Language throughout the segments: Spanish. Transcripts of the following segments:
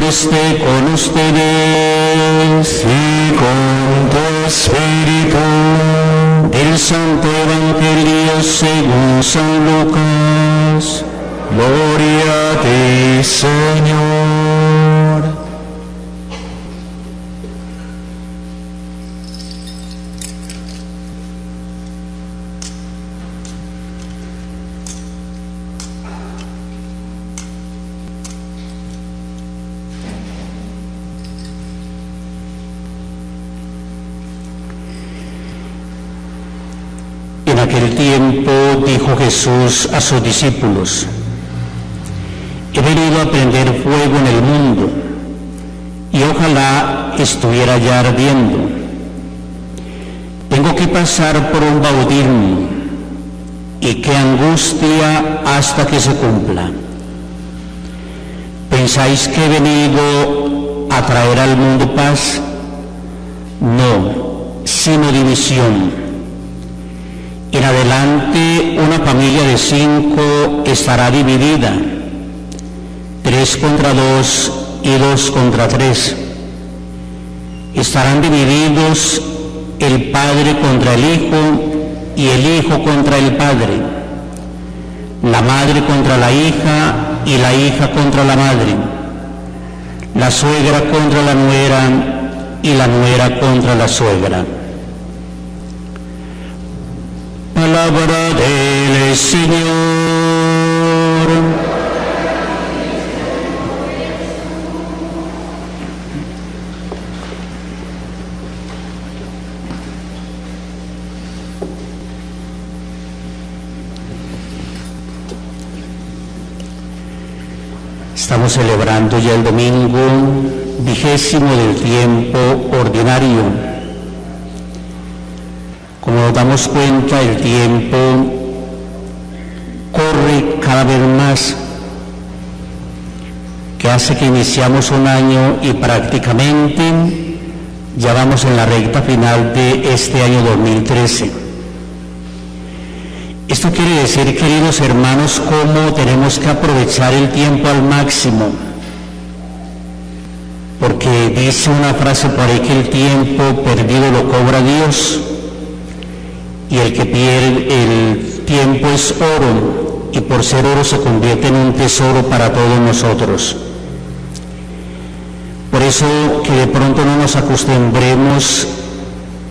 esté con ustedes y con tu espíritu. Del Santo Evangelio según San Lucas. Gloria a ti, Señor. En aquel tiempo dijo Jesús a sus discípulos: he venido a prender fuego en el mundo, y ojalá estuviera ya ardiendo. Tengo que pasar por un bautismo, y qué angustia hasta que se cumpla. ¿Pensáis que he venido a traer al mundo paz? No, sino división. En adelante una familia de 5 estará dividida, 3 contra 2 y 2 contra 3. Estarán divididos el padre contra el hijo y el hijo contra el padre, la madre contra la hija y la hija contra la madre, la suegra contra la nuera y la nuera contra la suegra. Palabra del Señor. Estamos celebrando ya el domingo 20º del tiempo ordinario. Como nos damos cuenta, el tiempo corre cada vez más, que hace que iniciamos un año y prácticamente ya vamos en la recta final de este año 2013. Esto quiere decir, queridos hermanos, cómo tenemos que aprovechar el tiempo al máximo, porque dice una frase por ahí que el tiempo perdido lo cobra Dios. Y el que pierde el tiempo es oro, y por ser oro se convierte en un tesoro para todos nosotros. Por eso que de pronto no nos acostumbremos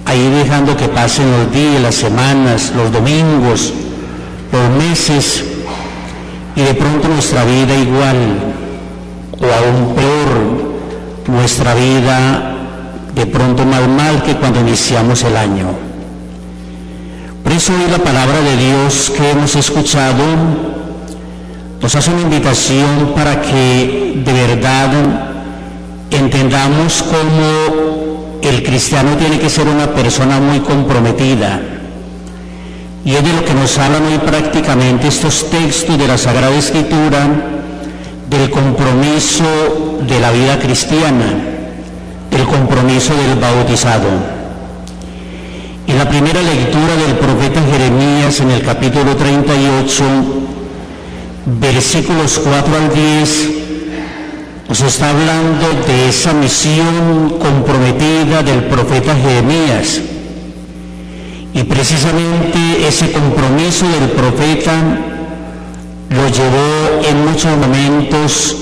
a ir dejando que pasen los días, las semanas, los domingos, los meses, y de pronto nuestra vida igual, o aún peor, nuestra vida de pronto más mal que cuando iniciamos el año. Por eso hoy la palabra de Dios que hemos escuchado nos hace una invitación para que de verdad entendamos cómo el cristiano tiene que ser una persona muy comprometida. Y es de lo que nos hablan hoy prácticamente estos textos de la Sagrada Escritura, del compromiso de la vida cristiana, del compromiso del bautizado. En la primera lectura del profeta Jeremías, en el capítulo 38, versículos 4 al 10, nos está hablando de esa misión comprometida del profeta Jeremías. Y precisamente ese compromiso del profeta lo llevó en muchos momentos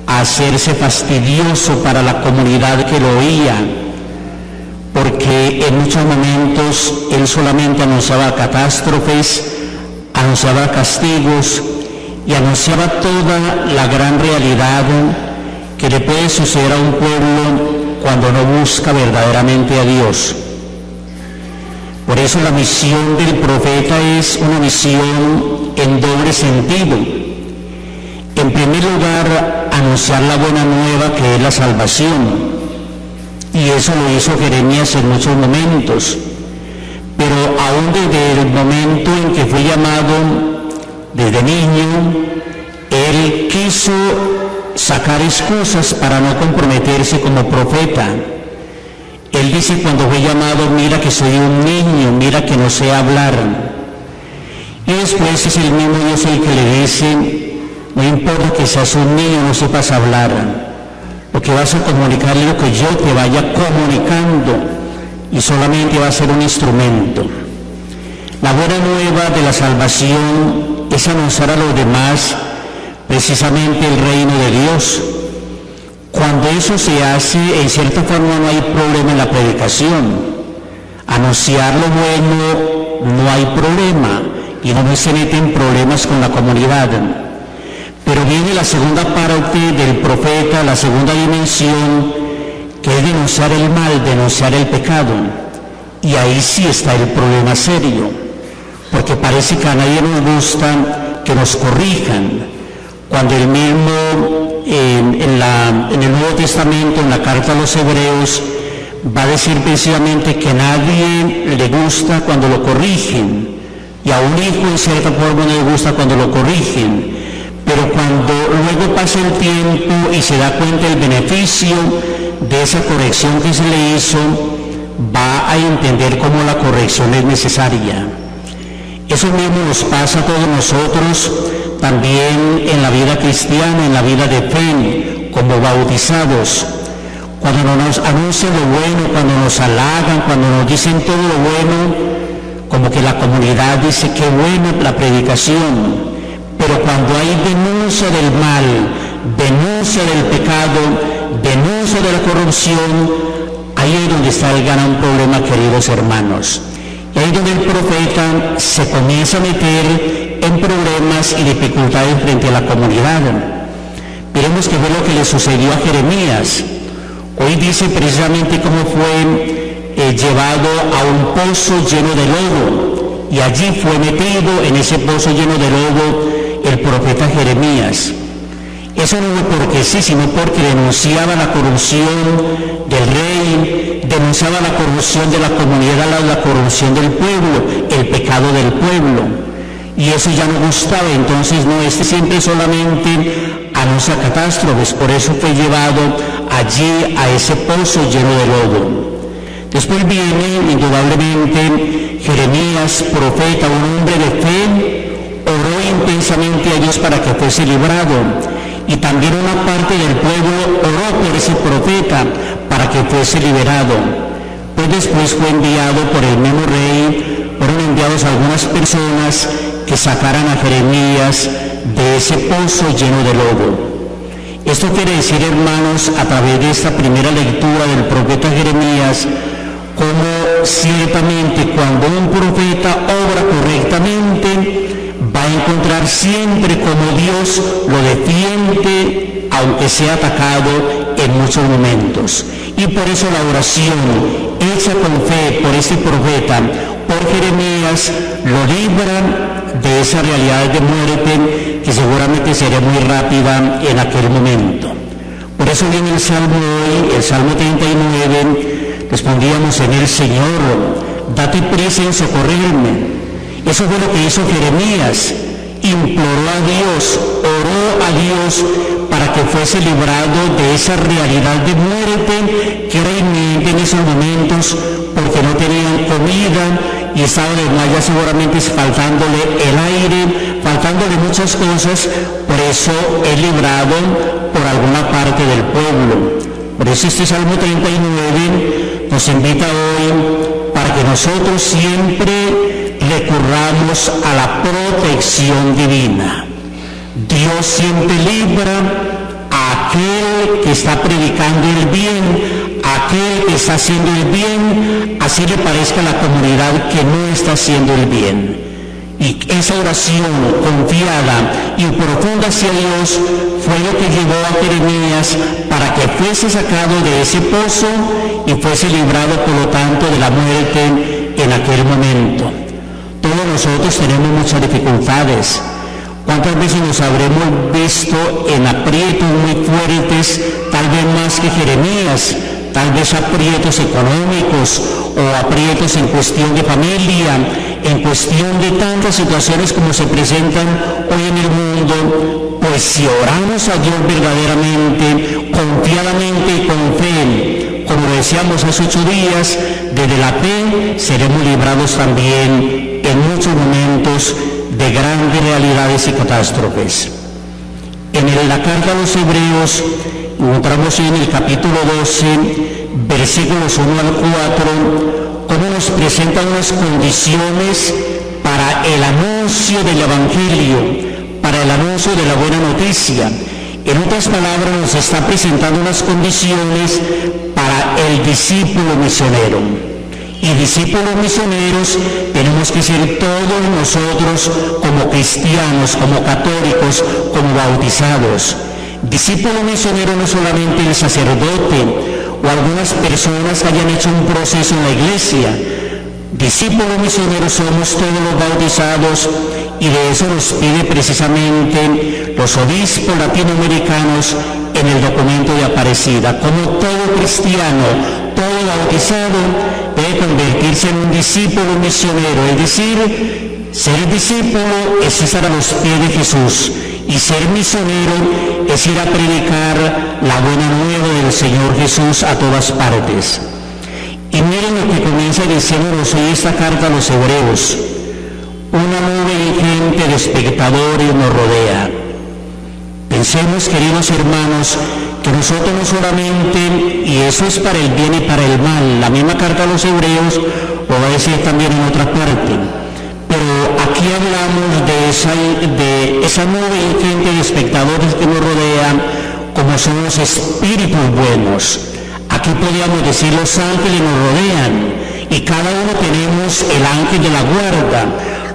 a hacerse fastidioso para la comunidad que lo oía, porque en muchos momentos él solamente anunciaba catástrofes, anunciaba castigos y anunciaba toda la gran realidad que le puede suceder a un pueblo cuando no busca verdaderamente a Dios. Por eso la misión del profeta es una misión en doble sentido. En primer lugar, anunciar la buena nueva, que es la salvación. Y eso lo hizo Jeremías en muchos momentos. Pero aún desde el momento en que fue llamado, desde niño, él quiso sacar excusas para no comprometerse como profeta. Él dice cuando fue llamado: mira que soy un niño, mira que no sé hablar. Y después es el mismo Dios el que le dice: no importa que seas un niño, no sepas hablar. porque vas a comunicarle lo que yo te vaya comunicando y solamente va a ser un instrumento. La buena nueva de la salvación es anunciar a los demás precisamente el reino de Dios. Cuando eso se hace, en cierta forma no hay problema en la predicación. Anunciar lo bueno no hay problema y no se meten problemas con la comunidad. Pero viene la segunda parte del profeta, la segunda dimensión, que es denunciar el mal, denunciar el pecado. Y ahí sí está el problema serio, porque parece que a nadie nos gusta que nos corrijan. Cuando el mismo, en el Nuevo Testamento, en la carta a los Hebreos, va a decir precisamente que a nadie le gusta cuando lo corrigen, y a un hijo en cierta forma no le gusta cuando lo corrigen, pero cuando luego pasa el tiempo y se da cuenta del beneficio de esa corrección que se le hizo, va a entender cómo la corrección es necesaria. Eso mismo nos pasa a todos nosotros también en la vida cristiana, en la vida de fe, como bautizados. Cuando nos anuncian lo bueno, cuando nos halagan, cuando nos dicen todo lo bueno, como que la comunidad dice qué buena la predicación. Pero cuando hay denuncia del mal, denuncia del pecado, denuncia de la corrupción, ahí es donde está el gran problema, queridos hermanos. Y ahí es donde el profeta se comienza a meter en problemas y dificultades frente a la comunidad. Veremos qué fue lo que le sucedió a Jeremías. Hoy dice precisamente cómo fue llevado a un pozo lleno de lodo, y allí fue metido en ese pozo lleno de lodo el profeta Jeremías. Eso no fue porque sí, sino porque denunciaba la corrupción del rey, denunciaba la corrupción de la comunidad, la corrupción del pueblo, el pecado del pueblo. Y eso ya no gustaba, entonces no, siempre solamente anuncia catástrofes, por eso fue llevado allí a ese pozo lleno de lodo. Después viene, indudablemente, Jeremías, profeta, un hombre de fe, oró intensamente a Dios para que fuese librado. Y también una parte del pueblo oró por ese profeta para que fuese liberado. Pues después fue enviado por el mismo rey, fueron enviados algunas personas que sacaran a Jeremías de ese pozo lleno de lodo. Esto quiere decir, hermanos, a través de esta primera lectura del profeta Jeremías, como ciertamente cuando un profeta obra correctamente, va a encontrar siempre como Dios lo defiende, aunque sea atacado en muchos momentos. Y por eso la oración hecha con fe por este profeta, por Jeremías, lo libra de esa realidad de muerte que seguramente sería muy rápida en aquel momento. Por eso viene el Salmo hoy, el Salmo 39, respondíamos en el Señor, date prisa en socorrerme. Eso fue lo que hizo Jeremías, imploró a Dios, oró a Dios para que fuese librado de esa realidad de muerte que era inminente en esos momentos, porque no tenían comida y estaban ya seguramente faltándole el aire, faltándole muchas cosas. Por eso es librado por alguna parte del pueblo. Por eso este Salmo 39 nos invita hoy para que nosotros siempre recurramos a la protección divina. Dios siempre libra a aquel que está predicando el bien, a aquel que está haciendo el bien, así le parezca a la comunidad que no está haciendo el bien. Y esa oración confiada y profunda hacia Dios fue lo que llevó a Jeremías para que fuese sacado de ese pozo y fuese librado, por lo tanto, de la muerte en aquel momento. Todos nosotros tenemos muchas dificultades. ¿Cuántas veces nos habremos visto en aprietos muy fuertes, tal vez más que Jeremías? Tal vez aprietos económicos o aprietos en cuestión de familia, en cuestión de tantas situaciones como se presentan hoy en el mundo. Pues si oramos a Dios verdaderamente, confiadamente y con fe, como decíamos hace 8 días, desde la fe seremos librados también en muchos momentos de grandes realidades y catástrofes. En la carta a los Hebreos, encontramos en el capítulo 12, versículos 1 al 4, cómo nos presenta unas condiciones para el anuncio del Evangelio, para el anuncio de la buena noticia. En otras palabras, nos está presentando unas condiciones para el discípulo misionero. Y discípulos misioneros tenemos que ser todos nosotros como cristianos, como católicos, como bautizados. Discípulo misionero no solamente el sacerdote o algunas personas que hayan hecho un proceso en la iglesia. Discípulos misioneros somos todos los bautizados, y de eso nos pide precisamente los obispos latinoamericanos en el documento de Aparecida. Como todo cristiano, todo bautizado debe convertirse en un discípulo misionero, es decir, ser discípulo es estar a los pies de Jesús, y ser misionero es ir a predicar la buena nueva del Señor Jesús a todas partes. Y miren lo que comienza diciéndonos hoy esta carta a los hebreos. Una nube ingente de espectadores nos rodea. Pensemos, queridos hermanos, que nosotros no solamente, y eso es para el bien y para el mal, la misma carta a los hebreos lo va a decir también en otra parte, pero aquí hablamos de esa nube ingente de espectadores que nos rodean, como son los espíritus buenos. Aquí podríamos decir los ángeles nos rodean, y cada uno tenemos el ángel de la guarda.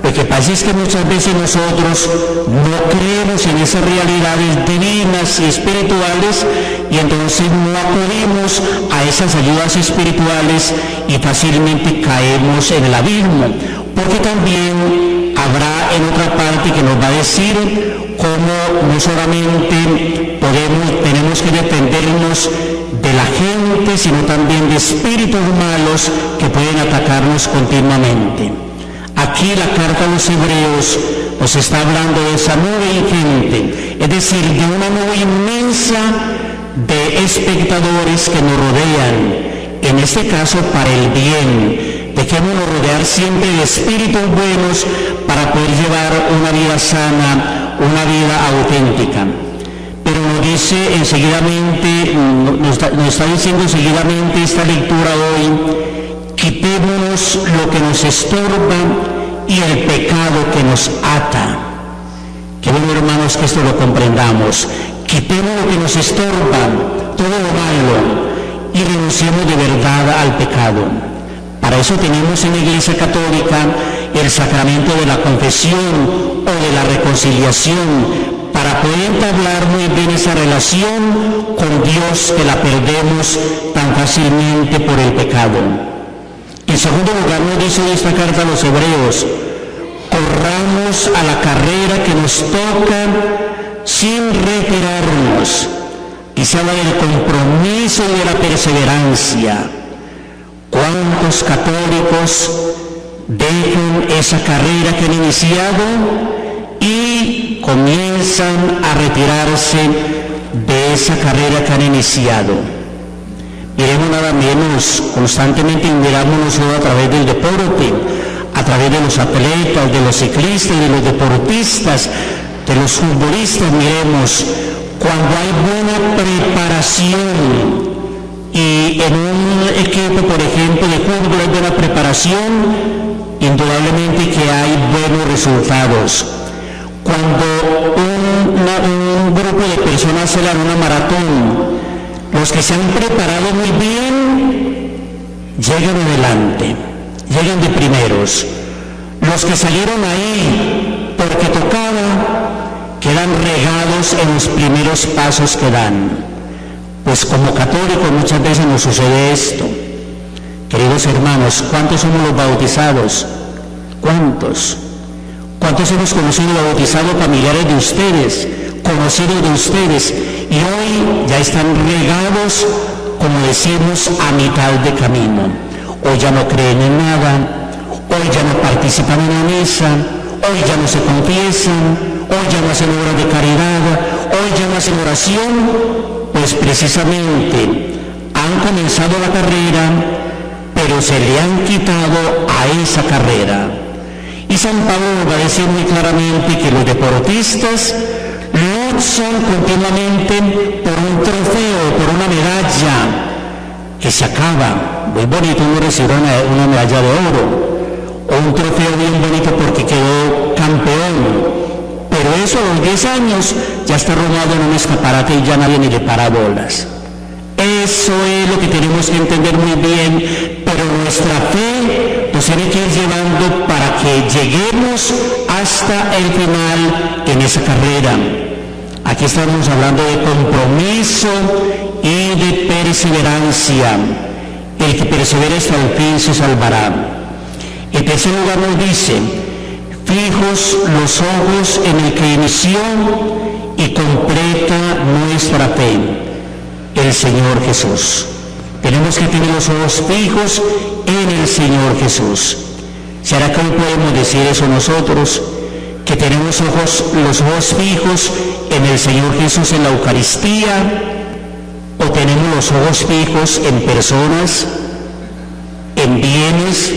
Lo que pasa es que muchas veces nosotros no creemos en esas realidades divinas y espirituales, y entonces no acudimos a esas ayudas espirituales y fácilmente caemos en el abismo, porque también habrá en otra parte que nos va a decir cómo no solamente tenemos que defendernos de la gente, sino también de espíritus malos que pueden atacarnos continuamente. Aquí la carta a los hebreos nos está hablando de esa nube ingente, es decir, de una nube inmensa de espectadores que nos rodean, en este caso para el bien. Dejémonos rodear siempre de espíritus buenos para poder llevar una vida sana, una vida auténtica. Pero nos dice enseguidamente, nos está diciendo seguidamente esta lectura hoy: quitémonos lo que nos estorba y el pecado que nos ata. Qué bueno, hermanos, que esto lo comprendamos. Quitemos lo que nos estorba, todo lo malo, y renunciemos de verdad al pecado. Para eso tenemos en la Iglesia Católica el sacramento de la confesión o de la reconciliación, para poder entablar muy bien esa relación con Dios que la perdemos tan fácilmente por el pecado. En segundo lugar, nos dice esta carta a los hebreos: corramos a la carrera que nos toca sin retirarnos. Y se habla del compromiso y de la perseverancia. ¿Cuántos católicos dejan esa carrera que han iniciado y comienzan a retirarse de esa carrera que han iniciado? Miremos nada menos, constantemente miramos nosotros a través del deporte, a través de los atletas, de los ciclistas, de los deportistas, de los futbolistas. Miremos, cuando hay buena preparación, y en un equipo, por ejemplo, de fútbol hay buena preparación, indudablemente que hay buenos resultados. Cuando un grupo de personas se dan una maratón, los que se han preparado muy bien llegan adelante, llegan de primeros. Los que salieron ahí porque tocaba quedan regados en los primeros pasos que dan. Pues como católicos muchas veces nos sucede esto. Queridos hermanos, ¿cuántos somos los bautizados? ¿Cuántos? ¿Cuántos hemos conocido y bautizado familiares de ustedes, conocidos de ustedes, y hoy ya están regados, como decimos, a mitad de camino? Hoy ya no creen en nada, hoy ya no participan en la misa, hoy ya no se confiesan, hoy ya no hacen obras de caridad, hoy ya no hacen oración. Pues precisamente han comenzado la carrera, pero se le han quitado a esa carrera. Y San Pablo nos va a decir muy claramente que los deportistas luchan luchan continuamente por un trofeo, por una medalla que se acaba. Muy bonito uno recibir una medalla de oro, o un trofeo bien bonito porque quedó campeón, pero eso a los 10 años ya está robado en un escaparate y ya nadie ni le para bolas. Eso es lo que tenemos que entender muy bien, pero nuestra fe nos tiene que ir llevando para que lleguemos hasta el final en esa carrera. Aquí estamos hablando de compromiso y de perseverancia. El que persevera hasta el fin se salvará. En tercer lugar nos dice, fijos los ojos en el que inició y completa nuestra fe, el Señor Jesús. Tenemos que tener los ojos fijos en el Señor Jesús. ¿Será que hoy podemos decir eso nosotros? Que tenemos los ojos fijos en el Señor Jesús en la Eucaristía, o tenemos los ojos fijos en personas, en bienes,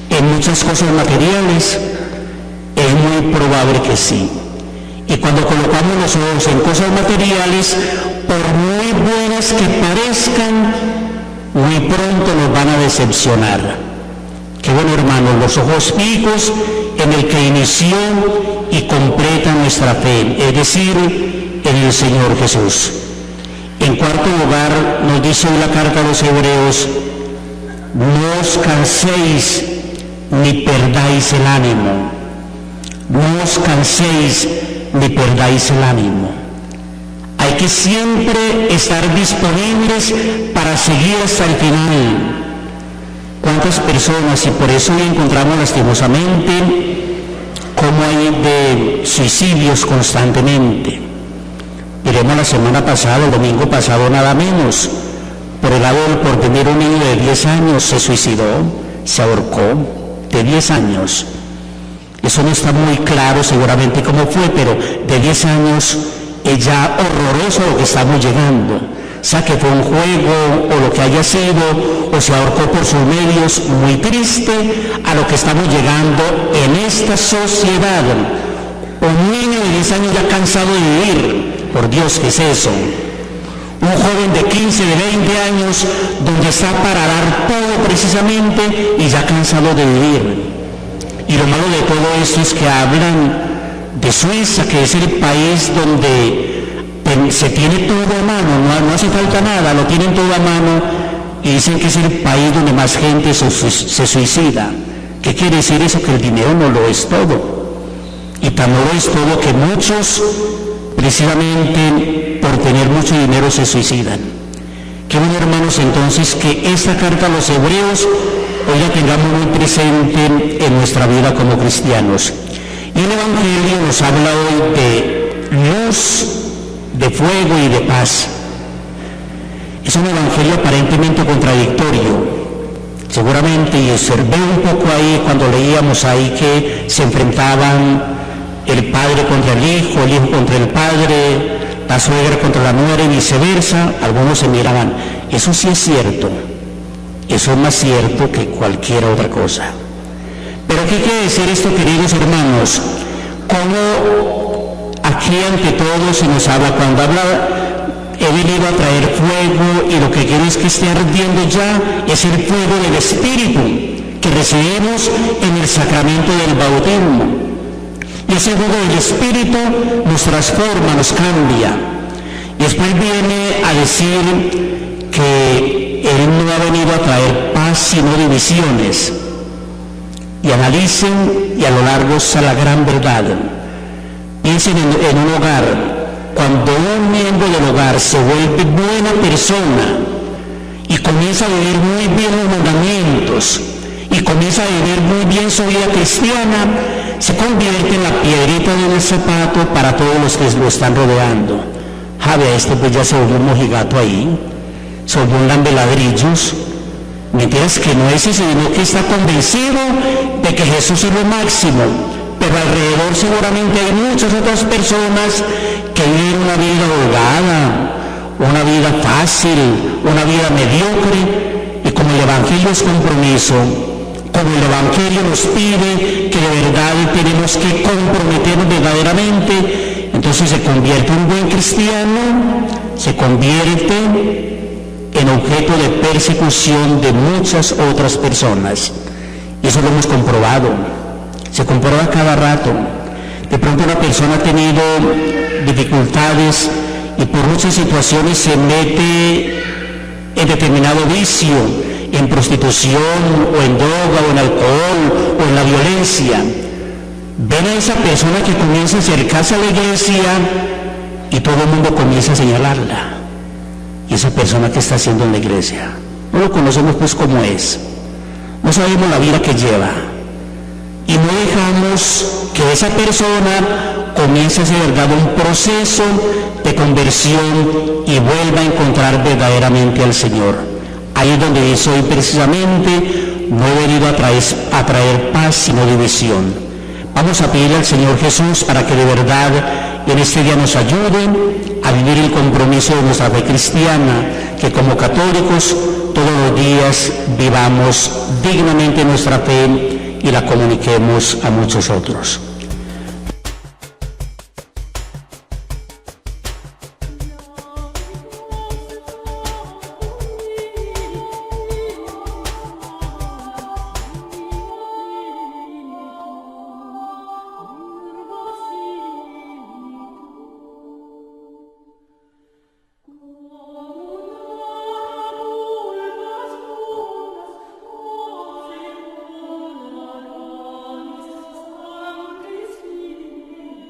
en muchas cosas materiales. Es muy probable que sí. Y cuando colocamos los ojos en cosas materiales, por muy buenas que parezcan, muy pronto nos van a decepcionar. Qué bueno, hermanos, los ojos fijos en el que inició y completa nuestra fe, es decir, en el Señor Jesús. En cuarto lugar, nos dice hoy la carta a los Hebreos, no os canséis ni perdáis el ánimo. No os canséis ni perdáis el ánimo. Hay que siempre estar disponibles para seguir hasta el final. ¿Cuántas personas? Y por eso hoy encontramos lastimosamente cómo hay de suicidios constantemente. Miremos la semana pasada, el domingo pasado nada menos, por el lado del porvenir un niño de 10 años se suicidó, se ahorcó, de 10 años. Eso no está muy claro seguramente cómo fue, pero de 10 años es ya horroroso a lo que estamos llegando. O sea, que fue un juego o lo que haya sido, o se ahorcó por sus medios, muy triste a lo que estamos llegando en esta sociedad. Un niño de 10 años ya cansado de vivir, por Dios, ¿qué es eso? Un joven de 15, de 20 años, donde está para dar todo precisamente y ya cansado de vivir. Y lo malo de todo esto es que hablan de Suiza, que es el país donde se tiene todo a mano, no hace falta nada, lo tienen todo a mano, y dicen que es el país donde más gente se suicida. ¿Qué quiere decir eso? Que el dinero no lo es todo. Y tan no lo es todo que muchos, precisamente por tener mucho dinero, se suicidan. Qué bueno, hermanos, entonces, que esta carta a los Hebreos hoy la tengamos muy presente en nuestra vida como cristianos. Y el Evangelio nos habla hoy de luz, de fuego y de paz. Es un Evangelio aparentemente contradictorio. Seguramente, y observé un poco ahí cuando leíamos ahí que se enfrentaban el padre contra el hijo contra el padre, la suegra contra la nuera y viceversa. Algunos se miraban. Eso sí es cierto. Eso es más cierto que cualquier otra cosa. Pero ¿qué quiere decir esto, queridos hermanos? Como aquí ante todo se nos habla, cuando habla, he venido a traer fuego, y lo que quiero es que esté ardiendo ya, es el fuego del Espíritu que recibimos en el sacramento del bautismo. Y ese fuego del Espíritu nos transforma, nos cambia. Y después viene a decir que Él no ha venido a traer paz sino divisiones. Y analicen, y a lo largo está la gran verdad. Piensen en un hogar. Cuando un miembro del hogar se vuelve buena persona y comienza a vivir muy bien los mandamientos y comienza a vivir muy bien su vida cristiana, se convierte en la piedrita del zapato para todos los que lo están rodeando. Javier, este pues ya se volvió un mojigato ahí, se volvió un lambeladrillos. Mentiras que no es ese, sino que está convencido de que Jesús es lo máximo, pero alrededor seguramente hay muchas otras personas que viven una vida holgada, una vida fácil, una vida mediocre, y como el Evangelio es compromiso, como el Evangelio nos pide que de verdad tenemos que comprometernos verdaderamente, entonces se convierte un buen cristiano, se convierte en objeto de persecución de muchas otras personas. Y eso lo hemos comprobado, se comprueba cada rato. De pronto una persona ha tenido dificultades y por muchas situaciones se mete en determinado vicio, en prostitución o en droga o en alcohol o en la violencia. Ven a esa persona que comienza a acercarse a la iglesia y todo el mundo comienza a señalarla. Y esa persona que está haciendo en la iglesia, no lo conocemos pues como es, no sabemos la vida que lleva y no dejamos que esa persona comience a hacer verdad un proceso de conversión y vuelva a encontrar verdaderamente al Señor. Ahí es donde dice hoy precisamente, no he venido a traer paz sino división. Vamos a pedirle al Señor Jesús para que de verdad en este día nos ayude a vivir el compromiso de nuestra fe cristiana, que como católicos todos los días vivamos dignamente nuestra fe y la comuniquemos a muchos otros.